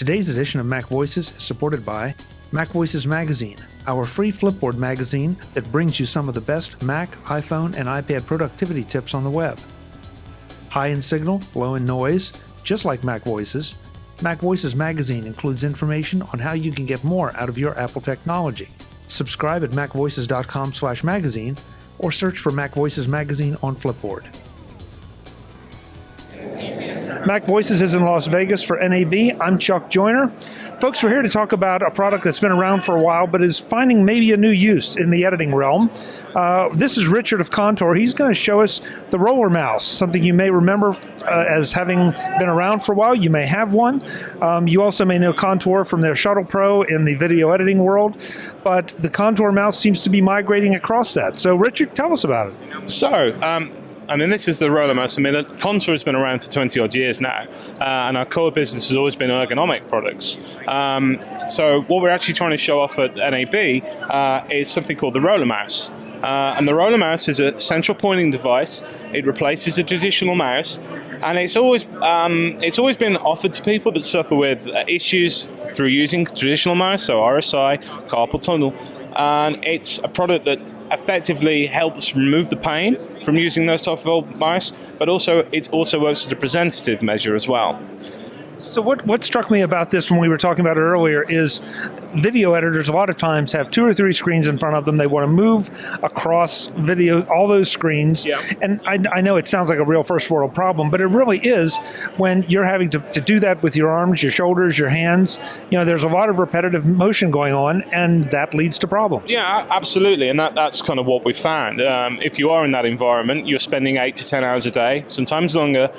Today's edition of Mac Voices is supported by MacVoices Magazine, our free Flipboard magazine that brings you some of the best Mac, iPhone, and iPad productivity tips on the web. High in signal, low in noise, just like Mac Voices, MacVoices Magazine includes information on how you can get more out of your Apple technology. Subscribe at macvoices.com/magazine or search for Mac Voices Magazine on Flipboard. Mac Voices is in Las Vegas for NAB. I'm Chuck Joyner. Folks, we're here to talk about a product that's been around for a while but is finding maybe a new use in the editing realm. This is Richard of Contour. He's going to show us the RollerMouse, something you may remember as having been around for a while. You may have one. You also may know Contour from their Shuttle Pro in the video editing world, but the Contour mouse seems to be migrating across that. So Richard, tell us about it. So, this is the RollerMouse. Contour has been around for 20 odd years now, and our core business has always been ergonomic products. So what we're actually trying to show off at NAB is something called the RollerMouse. And the RollerMouse is a central pointing device. It replaces a traditional mouse, and it's always been offered to people that suffer with issues through using traditional mouse, so RSI, carpal tunnel, and it's a product that effectively helps remove the pain from using those type of old mice, but it also works as a preventative measure as well. So what struck me about this when we were talking about it earlier is video editors a lot of times have 2 or 3 screens in front of them. They want to move across video, all those screens. Yeah. And I know it sounds like a real first world problem, but it really is when you're having to do that with your arms, your shoulders, your hands. You know, there's a lot of repetitive motion going on, and that leads to problems. Yeah, absolutely. And that's kind of what we found. If you are in that environment, you're spending 8 to 10 hours a day, sometimes longer,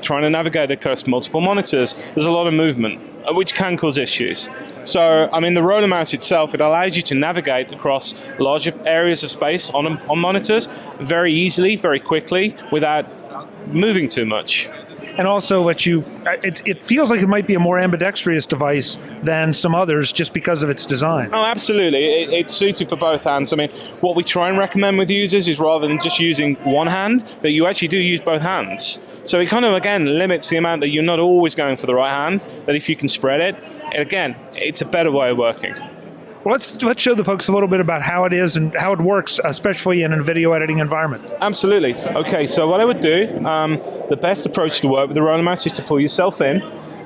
trying to navigate across multiple monitors. There's a lot of movement, which can cause issues. So, the RollerMouse itself, it allows you to navigate across larger areas of space on monitors very easily, very quickly, without moving too much. And also, it feels like it might be a more ambidextrous device than some others just because of its design. Oh, absolutely. It's suited for both hands. What we try and recommend with users is rather than just using one hand, that you actually do use both hands. So it kind of, again, limits the amount that you're not always going for the right hand, that if you can spread it, again, it's a better way of working. Well, let's show the folks a little bit about how it is and how it works, especially in a video editing environment. Absolutely. Okay, so what I would do, the best approach to work with the RollerMouse is to pull yourself in,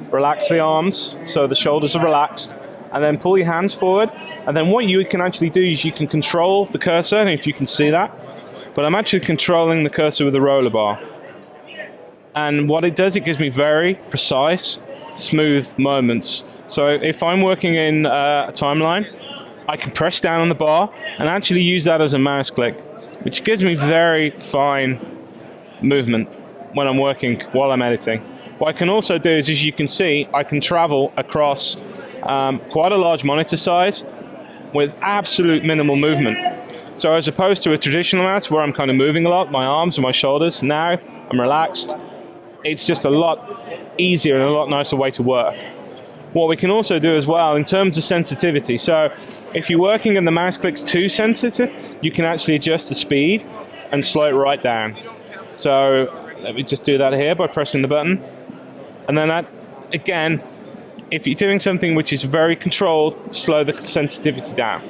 relax the arms so the shoulders are relaxed, and then pull your hands forward. And then what you can actually do is you can control the cursor, and if you can see that, but I'm actually controlling the cursor with the roller bar. And what it does, it gives me very precise, smooth moments. So if I'm working in a timeline, I can press down on the bar and actually use that as a mouse click, which gives me very fine movement when I'm working, while I'm editing. What I can also do is, as you can see, I can travel across quite a large monitor size with absolute minimal movement. So as opposed to a traditional mouse where I'm kind of moving a lot, my arms and my shoulders, now I'm relaxed. It's just a lot easier and a lot nicer way to work. What we can also do as well in terms of sensitivity, so if you're working and the mouse click's too sensitive, you can actually adjust the speed and slow it right down. So let me just do that here by pressing the button. And then that, again, if you're doing something which is very controlled, slow the sensitivity down.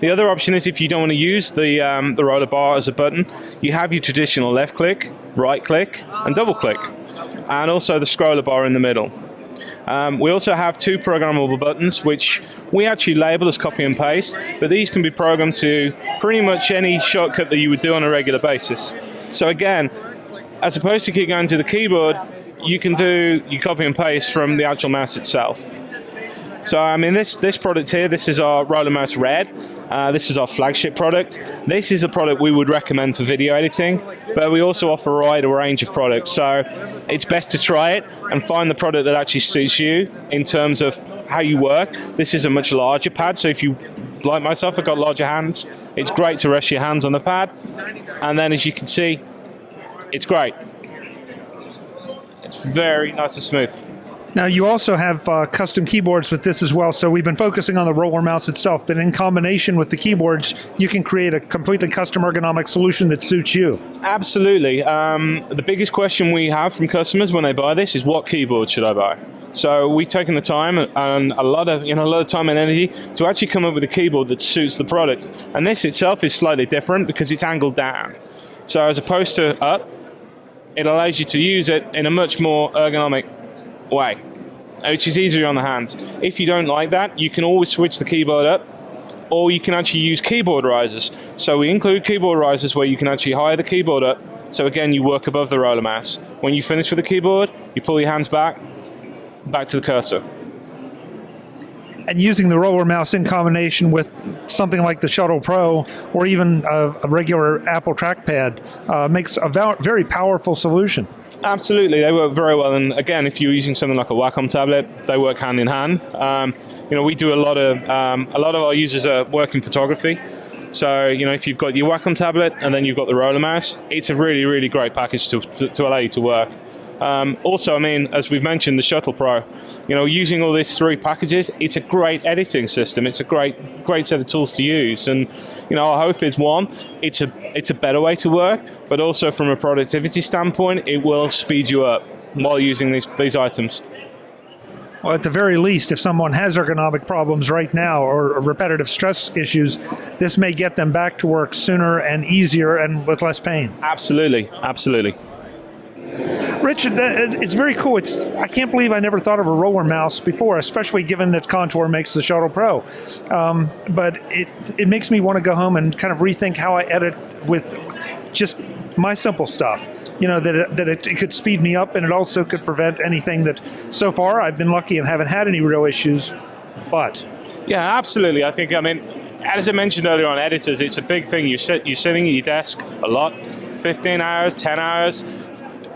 The other option is if you don't want to use the roller bar as a button, you have your traditional left click, right click, and double click, and also the scroller bar in the middle. We also have 2 programmable buttons, which we actually label as copy and paste, but these can be programmed to pretty much any shortcut that you would do on a regular basis. So again, as opposed to keep going to the keyboard, you can do your copy and paste from the actual mouse itself. So this product here, this is our RollerMouse Red. This is our flagship product. This is a product we would recommend for video editing, but we also offer a wide range of products. So it's best to try it and find the product that actually suits you in terms of how you work. This is a much larger pad, so if you, like myself, have got larger hands, it's great to rest your hands on the pad. And then as you can see, it's great. It's very nice and smooth. Now, you also have custom keyboards with this as well, so we've been focusing on the RollerMouse itself, but in combination with the keyboards, you can create a completely custom ergonomic solution that suits you. Absolutely. The biggest question we have from customers when they buy this is, what keyboard should I buy? So we've taken the time and a lot of time and energy to actually come up with a keyboard that suits the product. And this itself is slightly different because it's angled down. So as opposed to up, it allows you to use it in a much more ergonomic way, which is easier on the hands. If you don't like that, you can always switch the keyboard up, or you can actually use keyboard risers. So we include keyboard risers where you can actually higher the keyboard up. So again, you work above the RollerMouse. When you finish with the keyboard, you pull your hands back to the cursor. And using the RollerMouse in combination with something like the Shuttle Pro or even a regular Apple trackpad makes a very powerful solution. Absolutely, they work very well. And again, if you're using something like a Wacom tablet, they work hand in hand. We do a lot of our users are work in photography. So if you've got your Wacom tablet and then you've got the RollerMouse, it's a really, really great package to allow you to work. Also, as we've mentioned, the Shuttle Pro, using all these three packages, it's a great editing system. It's a great set of tools to use. And, our hope is, one, it's a better way to work, but also from a productivity standpoint, it will speed you up while using these items. Well, at the very least, if someone has ergonomic problems right now or repetitive stress issues, this may get them back to work sooner and easier and with less pain. Absolutely. Richard, it's very cool. I can't believe I never thought of a RollerMouse before, especially given that Contour makes the Shuttle Pro. But it makes me want to go home and kind of rethink how I edit with just my simple stuff. That it could speed me up, and it also could prevent anything that, so far, I've been lucky and haven't had any real issues. But yeah, absolutely. I think, as I mentioned earlier on, editors, it's a big thing. You're sitting at your desk a lot, 15 hours, 10 hours.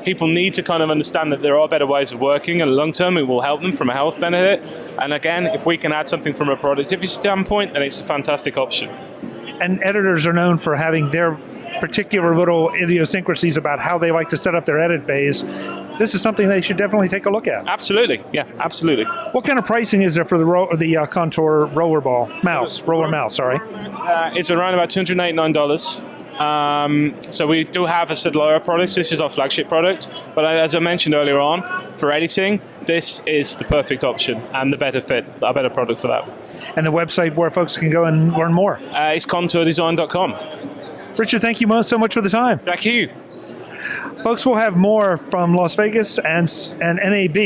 People need to kind of understand that there are better ways of working, and long term it will help them from a health benefit. And again, if we can add something from a productivity standpoint, then it's a fantastic option. And editors are known for having their particular little idiosyncrasies about how they like to set up their edit bays. This is something they should definitely take a look at. Absolutely, yeah, absolutely. What kind of pricing is there for the Contour RollerMouse? Sorry, it's around about $289. So we do have a set lower products. This is our flagship product, but as I mentioned earlier on, for editing, this is the perfect option and the better fit, a better product for that. And the website where folks can go and learn more? It's contourdesign.com. Richard, thank you so much for the time. Thank you. Folks, we'll have more from Las Vegas and NAB.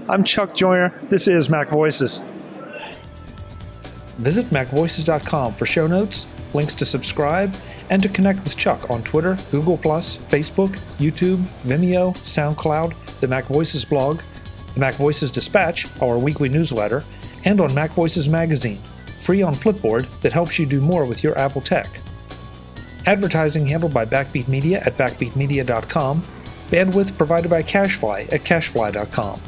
I'm Chuck Joyner. This is MacVoices. Visit MacVoices.com for show notes, links to subscribe, and to connect with Chuck on Twitter, Google+, Facebook, YouTube, Vimeo, SoundCloud, the MacVoices blog, the MacVoices Dispatch, our weekly newsletter, and on MacVoices Magazine, free on Flipboard that helps you do more with your Apple tech. Advertising handled by Backbeat Media at backbeatmedia.com. Bandwidth provided by CacheFly at cachefly.com.